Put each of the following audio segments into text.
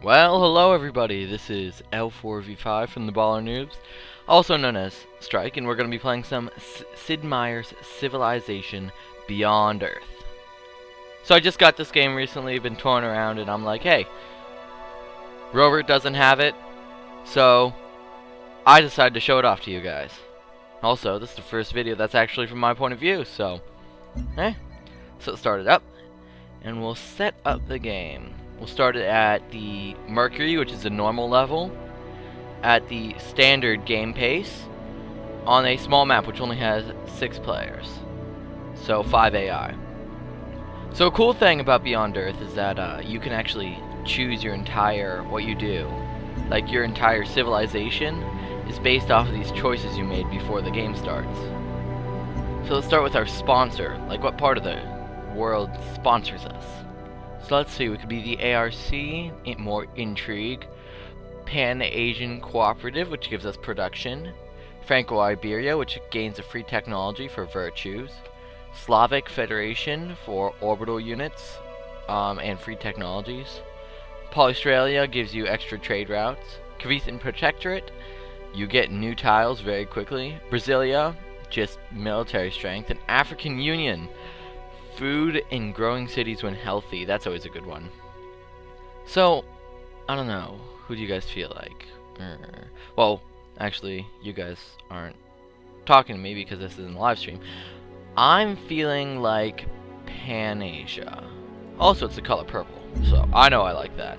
Well, hello everybody, this is L4V5 from the Baller Noobs, also known as Strike, and we're going to be playing some Sid Meier's Civilization Beyond Earth. So I just got this game recently, been touring around, and I'm like, hey, Rover doesn't have it, so I decided to show it off to you guys. Also, this is the first video that's actually from my point of view, so, so let's start it up, and we'll set up the game. We'll start it at the Mercury, which is a normal level, at the standard game pace, on a small map which only has 6 players, so 5 AI. So a cool thing about Beyond Earth is that you can actually choose your entire, what you do. Like your entire civilization is based off of these choices you made before the game starts. So let's start with our sponsor, like what part of the world sponsors us. So let's see, we could be the ARC, more intrigue, Pan-Asian Cooperative, which gives us production, Franco-Iberia, which gains a free technology for virtues, Slavic Federation for orbital units and free technologies, Polystralia gives you extra trade routes, Kavithan Protectorate, you get new tiles very quickly, Brasilia, just military strength, and African Union, food in growing cities when healthy. That's always a good one. So, I don't know. Who do you guys feel like? Well, actually, you guys aren't talking to me because this isn't a live stream. I'm feeling like Pan-Asia. Also, it's the color purple, so I know I like that.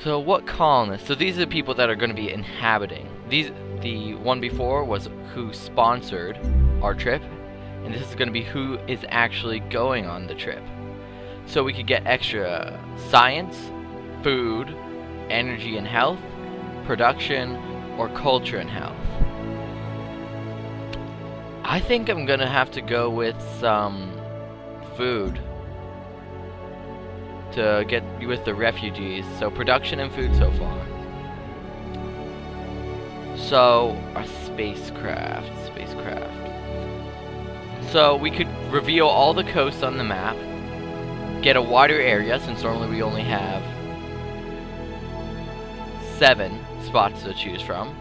So, what colonists? So these are the people that are going to be inhabiting. The one before was who sponsored our trip. And this is going to be who is actually going on the trip. So we could get extra science, food, energy and health, production, or culture and health. I think I'm going to have to go with some food to get with the refugees. So production and food so far. So our spacecraft. So we could reveal all the coasts on the map, get a wider area since normally we only have 7 spots to choose from.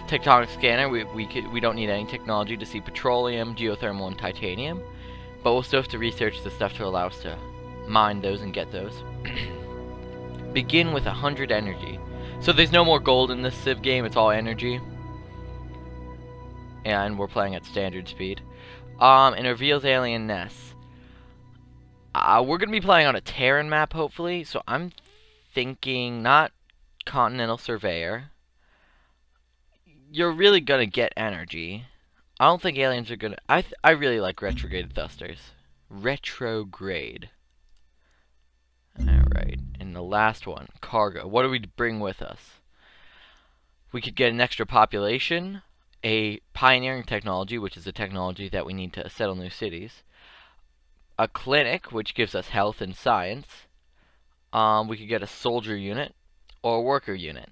Tectonic scanner, we don't need any technology to see petroleum, geothermal, and titanium, but we'll still have to research the stuff to allow us to mine those and get those. Begin with 100 energy. So there's no more gold in this Civ game, it's all energy. And we're playing at standard speed. And it reveals alien nests. We're going to be playing on a Terran map, hopefully. So I'm thinking not Continental Surveyor. You're really going to get energy. I don't think aliens are going to... I really like retrograde thrusters. Retrograde. Alright. And the last one, cargo. What do we bring with us? We could get an extra population, a pioneering technology, which is a technology that we need to settle new cities, a clinic, which gives us health and science, we could get a soldier unit, or a worker unit.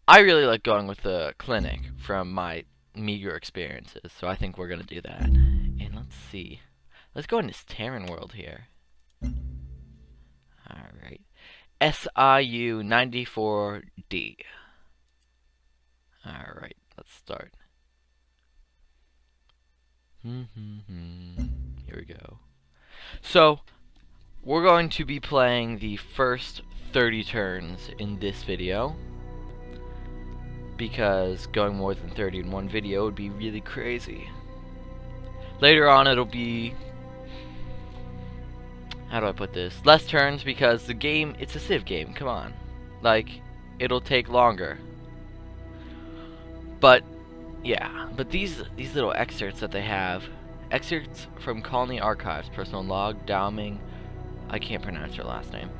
I really like going with the clinic from my meager experiences, so I think we're going to do that. And let's see. Let's go in this Terran world here. Alright. SIU 94D. Alright, let's start. Here we go. So, we're going to be playing the first 30 turns in this video, because going more than 30 in one video would be really crazy. Later on it'll be, how do I put this? Less turns, because the game, it's a Civ game, come on. Like, it'll take longer. But, yeah, but these little excerpts that they have, excerpts from Colony Archives, personal log, Dowming, I can't pronounce her last name.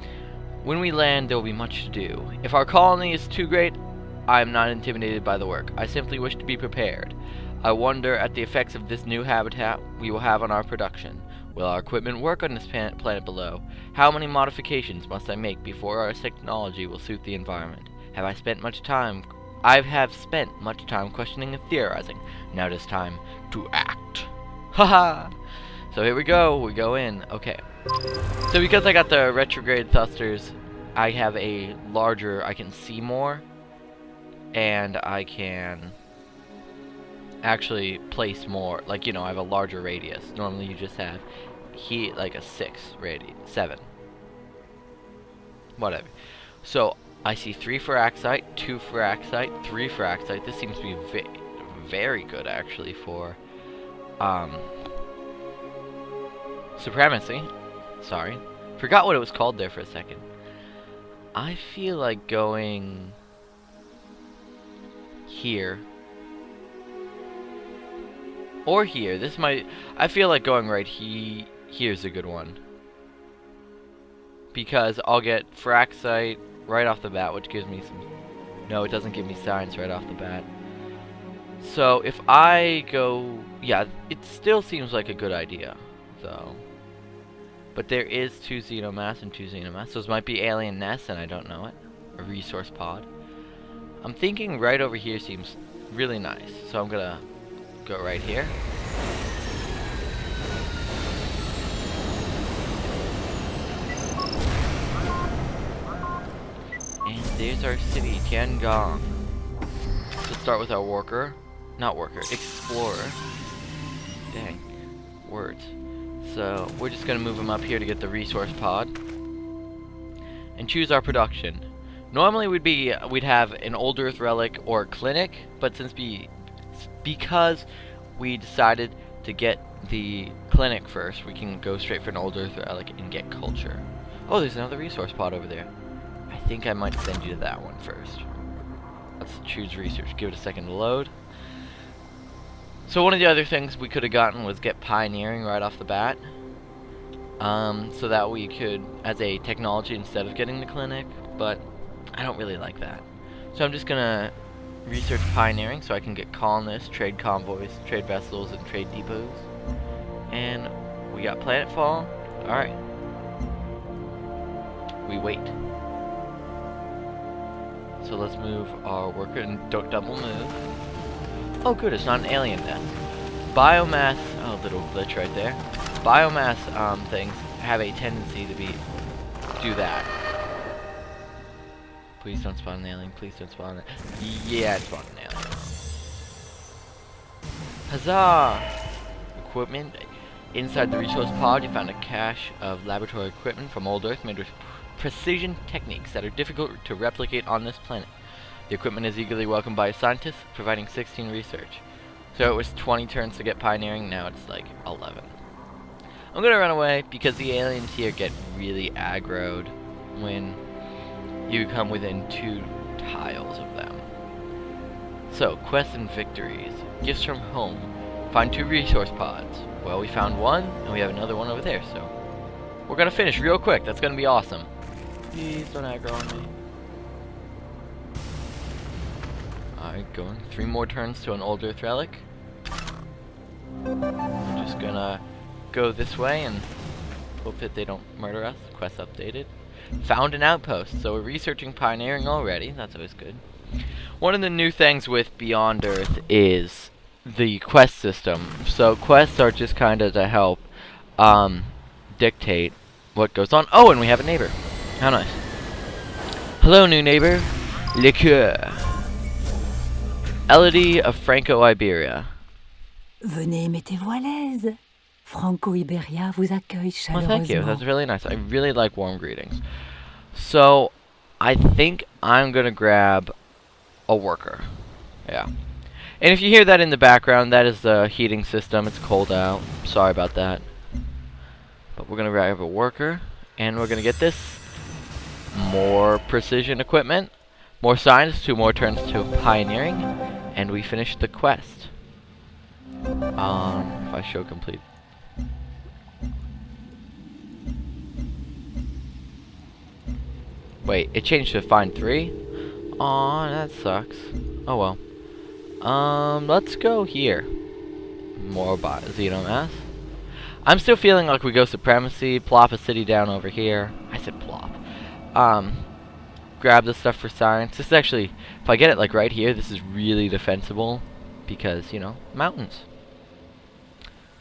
When we land, there will be much to do. If our colony is too great, I am not intimidated by the work. I simply wish to be prepared. I wonder at the effects of this new habitat we will have on our production. Will our equipment work on this planet below? How many modifications must I make before our technology will suit the environment? I have spent much time questioning and theorizing. Now it is time to act. Haha! So here we go in. Okay. So because I got the retrograde thrusters, I have a larger, I can see more, and I can actually place more, like, you know, I have a larger radius. Normally you just have like a 6 radius, 7. Whatever. So I see 3 for Axite, 2 for Axite, 3 for Axite. This seems to be very good actually for supremacy. Sorry. Forgot what it was called there for a second. I feel like going here. Or here. This might... I feel like going right here's a good one. Because I'll get Fraxite right off the bat, which gives me some... No, it doesn't give me science right off the bat. So, if I go... Yeah, it still seems like a good idea, though. But there is 2 Xenomass and 2 Xenomass. Those might be alien nests, and I don't know it. A resource pod. I'm thinking right over here seems really nice. So I'm gonna go right here. And there's our city, Tiangong. Let's start with our worker. Not worker, explorer. Dang. Words. So we're just gonna move him up here to get the resource pod. And choose our production. Normally we'd have an old Earth relic or a clinic, but because we decided to get the clinic first, we can go straight for an old Earth relic and get culture. Oh, there's another resource pod over there. I think I might send you to that one first. Let's choose research. Give it a second to load. So one of the other things we could have gotten was get pioneering right off the bat. So that we could, as a technology instead of getting the clinic, but I don't really like that. So I'm just gonna research pioneering so I can get colonists, trade convoys, trade vessels, and trade depots. And we got planetfall. Alright. We wait. So let's move our worker and don't double move. Oh good, it's not an alien nest. Biomass, oh little glitch right there. Biomass things have a tendency to do that. Please don't spawn an alien, please don't spawn an alien. Yeah, it spawned an alien. Huzzah! Equipment. Inside the resource pod you found a cache of laboratory equipment from old Earth made with precision techniques that are difficult to replicate on this planet. The equipment is eagerly welcomed by scientists, providing 16 research. So it was 20 turns to get pioneering, now it's like 11. I'm gonna run away because the aliens here get really aggroed when you come within 2 tiles of them. So, quests and victories. Gifts from home. Find 2 resource pods. Well, we found one, and we have another one over there, so we're gonna finish real quick. That's gonna be awesome. Please don't aggro on me. Alright, going 3 more turns to an old Earth relic. I'm just gonna go this way and hope that they don't murder us. Quest updated. Found an outpost, so we're researching pioneering already. That's always good. One of the new things with Beyond Earth is the quest system. So quests are just kind of to help dictate what goes on. Oh, and we have a neighbor. How nice. Hello, new neighbor. Liqueur. Elodie of Franco-Iberia. Venez, mettez-vous à l'aise. Franco-Iberia vous accueille chaleureusement. Well, thank you. That's really nice. I really like warm greetings. So, I think I'm going to grab a worker. Yeah. And if you hear that in the background, that is the heating system. It's cold out. Sorry about that. But we're going to grab a worker. And we're going to get this. More precision equipment. More science. 2 more turns to pioneering. And we finished the quest. If I show complete. Wait, it changed to find 3? Aw, that sucks. Oh well. Let's go here. More Xenomass. I'm still feeling like we go supremacy, plop a city down over here. I said plop. Grab the stuff for science. This is actually, if I get it like right here, this is really defensible. Because, you know, mountains.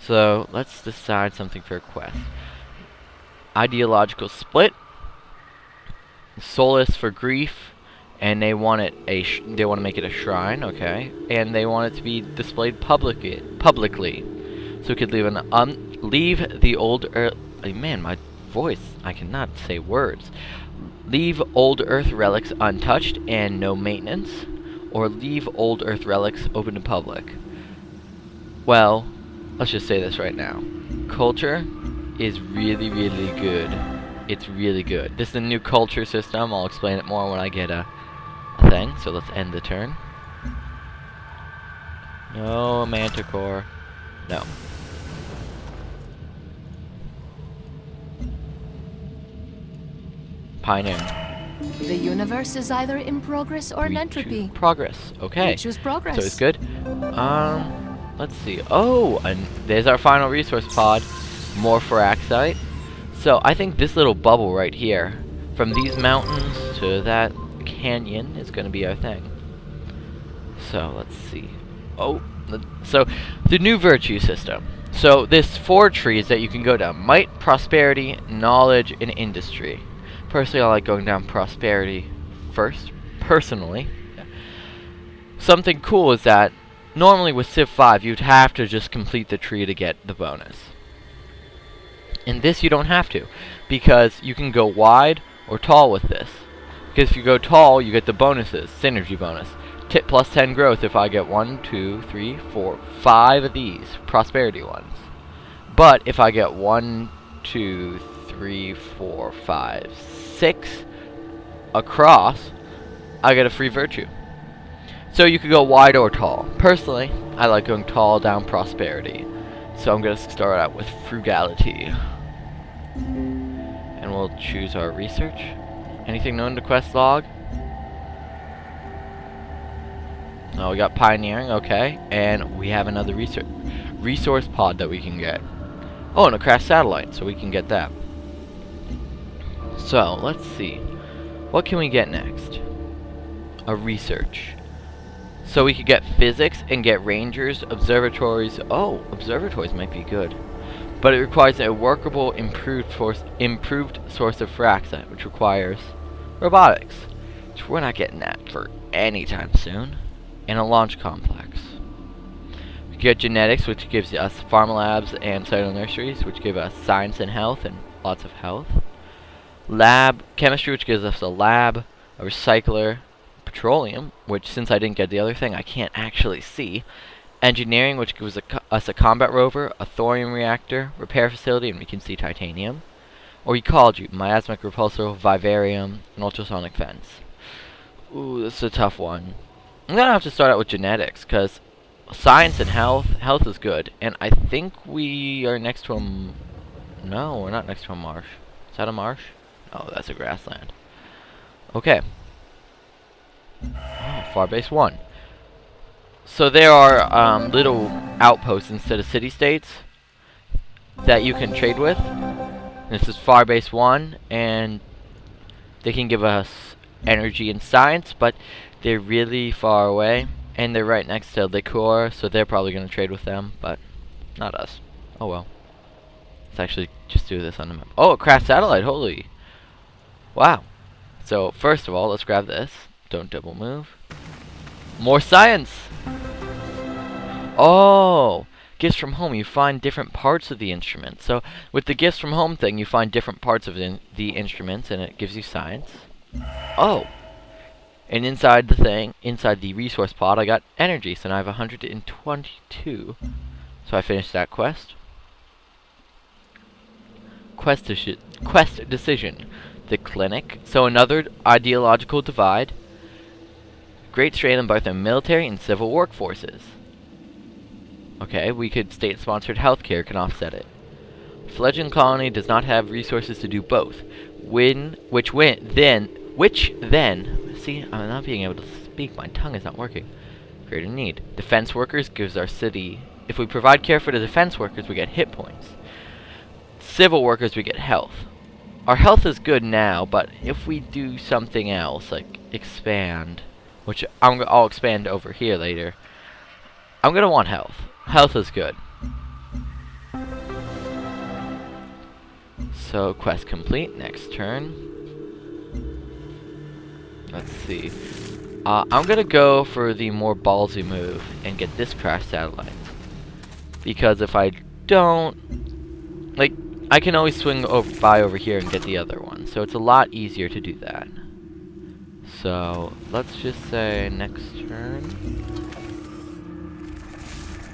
So let's decide something for a quest. Ideological split, solace for grief, and they want it they want to make it a shrine, okay? And they want it to be displayed publicly. So we could leave the old earth. Man, my voice, I cannot say words. Leave old earth relics untouched and no maintenance, or leave old earth relics open to public. Well, let's just say this right now. Culture is really, really good. It's really good. This is a new culture system. I'll explain it more when I get a thing. So let's end the turn. No manticore. No. Pioneer. The universe is either in progress or in entropy. Progress. Okay. We choose progress. So it's good. Let's see. Oh, and there's our final resource pod. More Feraxite. So I think this little bubble right here, from these mountains to that canyon, is going to be our thing. So let's see. Oh, so the new virtue system. So there's 4 trees that you can go down: might, prosperity, knowledge, and industry. Personally, I like going down prosperity first. Personally, something cool is that normally with Civ 5 you'd have to just complete the tree to get the bonus. In this you don't have to, because you can go wide or tall with this. Because if you go tall, you get the bonuses, synergy bonus. Plus 10 growth if I get 1, 2, 3, 4, 5 of these prosperity ones. But if I get 1, 2, 3, 4, 5, 6 across, I get a free virtue. So you could go wide or tall. Personally, I like going tall down prosperity. So I'm going to start out with frugality. And we'll choose our research. Anything known to quest log? Oh, we got pioneering, okay. And we have another resource pod that we can get. Oh, and a crashed satellite, so we can get that. So, let's see. What can we get next? A research. So we could get physics and get rangers, observatories. Oh, observatories might be good. But it requires a workable, improved source of Feraxite, which requires robotics. Which we're not getting that for any time soon. And a launch complex. We get genetics, which gives us pharma labs and cyto nurseries, which give us science and health and lots of health. Lab chemistry, which gives us a lab, a recycler, petroleum, which since I didn't get the other thing, I can't actually see. Engineering, which gives us a combat rover, a thorium reactor, repair facility, and we can see titanium. Or ecology, miasmic repulsor, vivarium, and ultrasonic fence. Ooh, this is a tough one. I'm gonna have to start out with genetics, because science and health is good, and I think we are next to a... No, we're not next to a marsh. Is that a marsh? Oh, that's a grassland. Okay. Oh, Farbase 1. So there are little outposts instead of city-states that you can trade with. This is Farbase 1, and they can give us energy and science, but they're really far away, and they're right next to Liquor, so they're probably going to trade with them, but not us. Oh well. Let's actually just do this on the map. Oh, a crashed satellite, holy. Wow. So, first of all, let's grab this. Don't double move. More science! Oh! Gifts from home, you find different parts of the instrument. So, with the gifts from home thing, you find different parts of the instruments, and it gives you science. Oh! And inside the thing, inside the resource pod, I got energy, so now I have 122. So I finished that quest. Quest decision. The clinic. So another ideological divide. Great strain in both the military and civil workforces. Okay, we could state-sponsored healthcare can offset it. Fledgling colony does not have resources to do both. Which then, see, I'm not being able to speak, my tongue is not working. Greater need. Defense workers gives our city, if we provide care for the defense workers, we get hit points. Civil workers, we get health. Our health is good now, but if we do something else, like expand, which I'll expand over here later, I'm gonna want health. Health is good. So quest complete. Next turn. Let's see. I'm gonna go for the more ballsy move and get this crash satellite. Because if I don't, like, I can always swing by over here and get the other one. So it's a lot easier to do that. So let's just say next turn.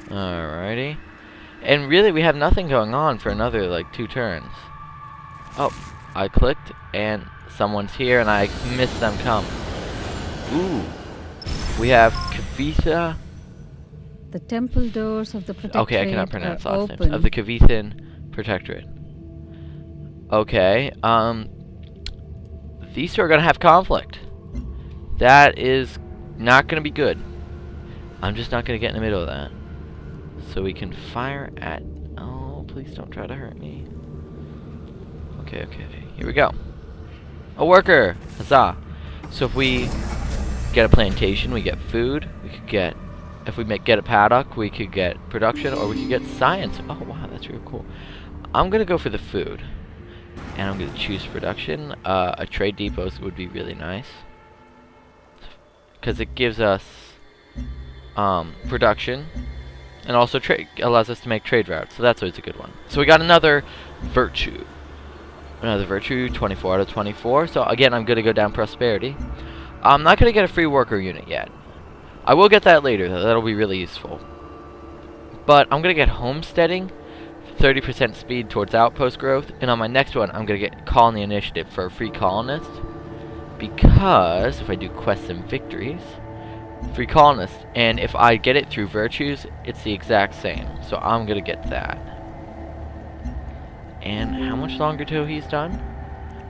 Alrighty. And really, we have nothing going on for another, like, 2 turns. Oh, I clicked, and someone's here, and I missed them come. Ooh. We have Kavitha. The temple doors of the Protectorate Okay, I cannot pronounce are last names. open. Of the Kavithan Protectorate. Okay, these two are gonna have conflict. That is not gonna be good. I'm just not gonna get in the middle of that. So we can fire at... Oh, please don't try to hurt me. Okay, here we go. A worker! Huzzah! So if we get a plantation, we get food. We could get... If we get a paddock, we could get production, or we could get science. Oh, wow, that's really cool. I'm gonna go for the food. And I'm gonna choose production. A trade depot would be really nice. Because it gives us production. And also allows us to make trade routes. So that's always a good one. So we got another virtue. Another virtue, 24 out of 24. So again, I'm gonna go down prosperity. I'm not gonna get a free worker unit yet. I will get that later, though. That'll be really useful. But I'm gonna get homesteading, 30% speed towards outpost growth, and on my next one, I'm gonna get colony initiative for a free colonist. Because if I do quests and victories, free colonist, and if I get it through virtues, it's the exact same. So I'm gonna get that. And how much longer till he's done?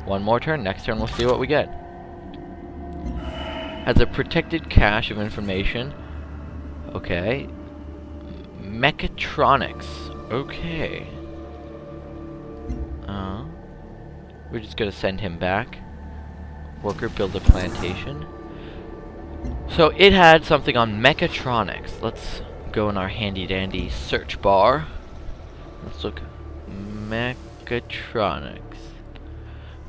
One more turn. Next turn, we'll see what we get. Has a protected cache of information. Okay. Mechatronics. Okay. We're just gonna send him back. Worker build a plantation. So it had something on mechatronics. Let's go in our handy dandy search bar. Let's look. Mechatronics.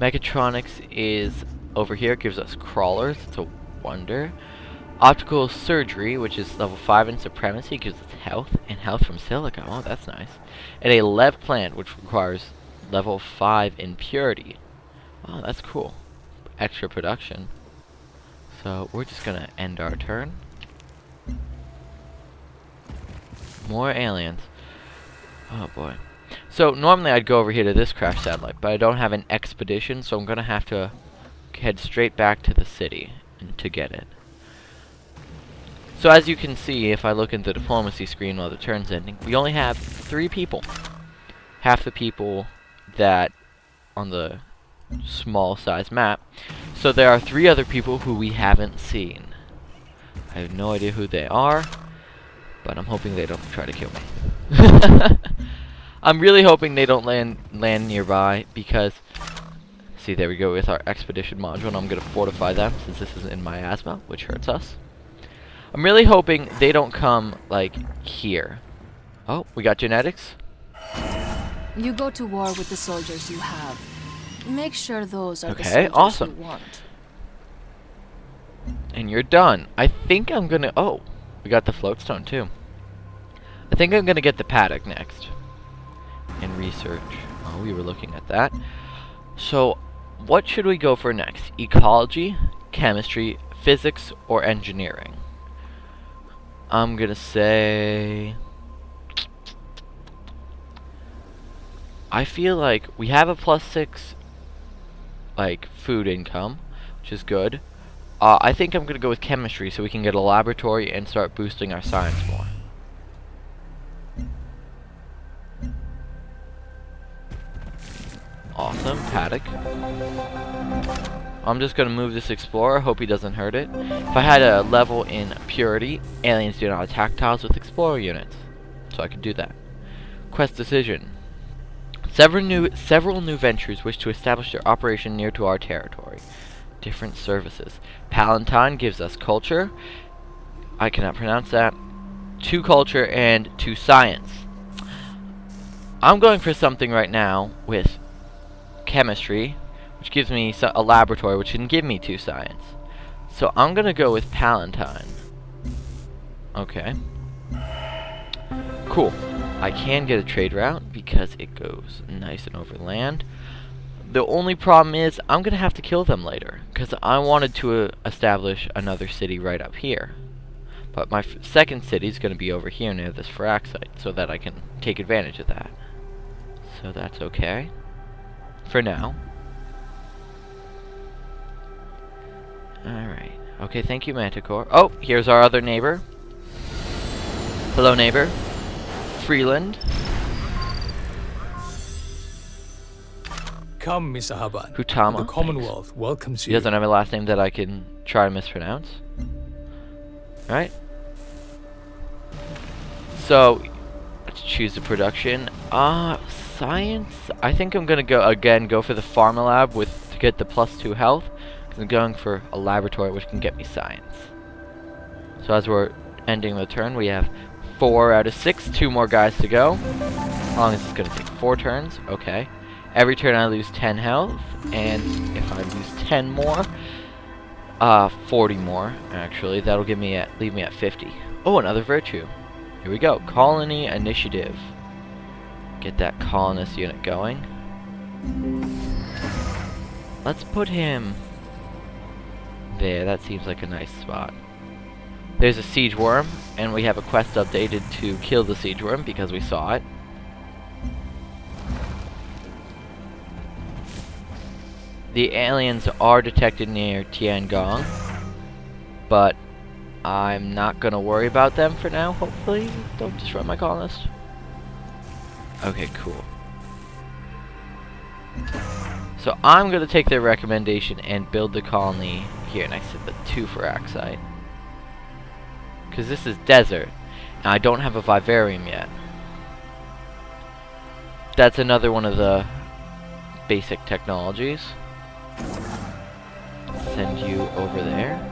Mechatronics is over here. It gives us crawlers. It's a wonder. Optical surgery, which is level 5 in supremacy, gives us health and health from silica. Oh, that's nice. And a lev plant, which requires level 5 in purity. Oh, that's cool. Extra production. So we're just gonna end our turn. More aliens. Oh boy. So normally I'd go over here to this crash satellite, but I don't have an expedition, so I'm gonna have to head straight back to the city to get it. So as you can see, if I look into the diplomacy screen while the turn's ending, we only have 3 people. Half the people that on the small size map. So there are 3 other people who we haven't seen. I have no idea who they are, but I'm hoping they don't try to kill me. I'm really hoping they don't land nearby, because see, there we go with our expedition module, and I'm gonna fortify them since this is in miasma, which hurts us. I'm really hoping they don't come like here. Oh, we got genetics. You go to war with the soldiers you have. Make sure those are the Okay, soldiers awesome. you want. And you're done. I think I'm gonna... Oh, we got the floatstone too. I think I'm gonna get the paddock next. And research. Oh, we were looking at that. So, what should we go for next? Ecology, chemistry, physics, or engineering? I'm gonna say... I feel like we have a +6 like food income, which is good. I think I'm gonna go with chemistry so we can get a laboratory and start boosting our science more. Awesome, paddock. I'm just gonna move this explorer, hope he doesn't hurt it. If I had a level in purity, aliens do not attack tiles with explorer units. So I could do that. Quest decision. Several new ventures wish to establish their operation near to our territory. Different services. Palatine gives us culture. I cannot pronounce that. 2 culture and 2 science. I'm going for something right now with chemistry, which gives me a laboratory, which can give me 2 science. So I'm gonna go with Palatine. Okay. Cool. I can get a trade route because it goes nice and over land. The only problem is I'm gonna have to kill them later because I wanted to establish another city right up here. But my second city is gonna be over here near this Firaxite so that I can take advantage of that. So that's okay. For now. Alright. Okay, thank you, Manticore. Oh, here's our other neighbor. Hello, neighbor. Freeland. Come, Miss Ahaban. Hutama. The Commonwealth welcomes He you. doesn't have a last name that I can try to mispronounce. Alright. So, let's choose the production. Science? I think I'm gonna go for the Pharma Lab to get the +2 health. Because I'm going for a laboratory which can get me science. So as we're ending the turn, we have 4 out of 6. 2 more guys to go. How long is this gonna take? 4 turns? Okay. Every turn I lose 10 health, and if I lose 10 more, 40 more, actually, that'll leave me at 50. Oh, another virtue. Here we go. Colony initiative. Get that colonist unit going. Let's put him there. That seems like a nice spot. There's a siege worm, and we have a quest updated to kill the siege worm because we saw it. The aliens are detected near Tiangong, but I'm not gonna worry about them for now, hopefully. Don't destroy my colonist. Okay, cool. So I'm gonna take their recommendation and build the colony here next to the 2 Firaxite. Because this is desert, and I don't have a vivarium yet. That's another one of the basic technologies. Send you over there.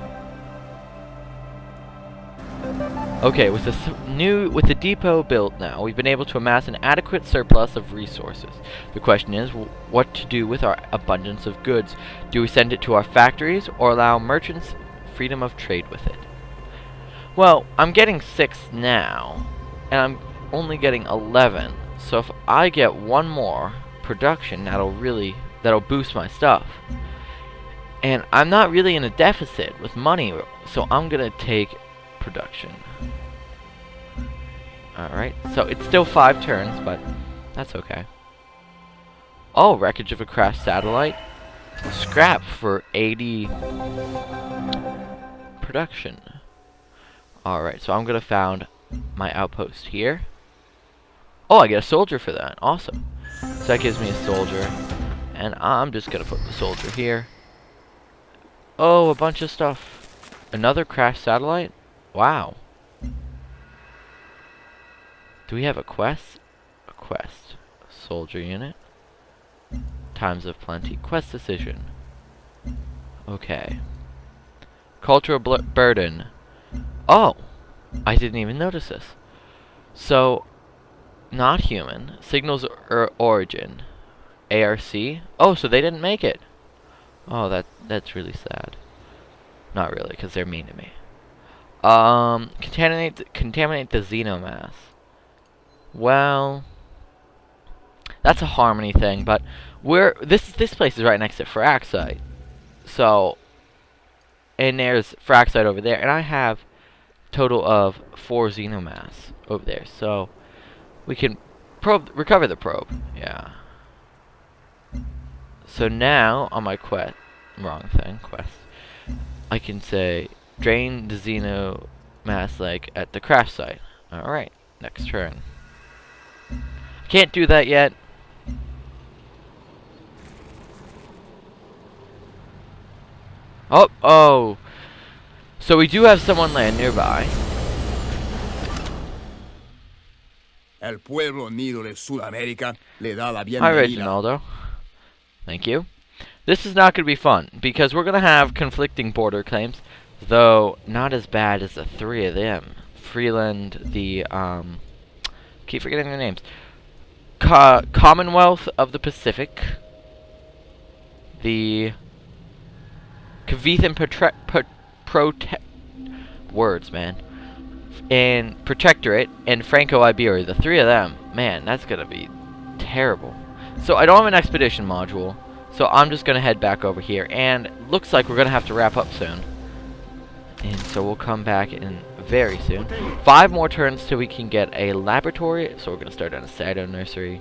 Okay, with the depot built now, we've been able to amass an adequate surplus of resources. The question is, what to do with our abundance of goods? Do we send it to our factories, or allow merchants freedom of trade with it? Well, I'm getting 6 now, and I'm only getting 11. So if I get 1 more production, that'll boost my stuff. And I'm not really in a deficit with money, so I'm gonna take production. Alright, so it's still 5 turns, but that's okay. Oh, wreckage of a crashed satellite. Scrap for 80 production. Alright, so I'm gonna found my outpost here. Oh, I get a soldier for that. Awesome. So that gives me a soldier. And I'm just gonna put the soldier here. Oh, a bunch of stuff. Another crashed satellite? Wow. Do we have a quest? A quest. Soldier unit. Times of plenty. Quest decision. Okay. Cultural burden. Oh! I didn't even notice this. So, not human. Signals origin. ARC. Oh, so they didn't make it. Oh, that's really sad. Not really, because they're mean to me. Contaminate the xenomass. Well, that's a harmony thing, but this place is right next to Firaxite. So, and there's Firaxite over there, and I have total of 4 xenomass over there. So, we can recover the probe. Yeah. So now, on my quest, I can say, drain the xenomass like at the crash site. Alright, next turn. Can't do that yet. Oh! So we do have someone land nearby. El pueblo unido de Sudamérica le da la Hi, bienvenida. Reginaldo. Thank you. This is not going to be fun, because we're going to have conflicting border claims, though not as bad as the 3 of them. Freeland, the, keep forgetting their names. Commonwealth of the Pacific, the Kavithan words, man. And Protectorate and Franco-Iberia, the three of them. Man, that's gonna be terrible. So I don't have an expedition module, so I'm just gonna head back over here, and looks like we're gonna have to wrap up soon. And so we'll come back in very soon. 5 more turns till we can get a laboratory, so we're gonna start on a Sato nursery.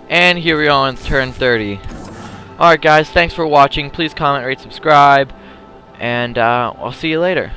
And here we are on turn 30. Alright guys, thanks for watching. Please comment, rate, subscribe, and I'll see you later.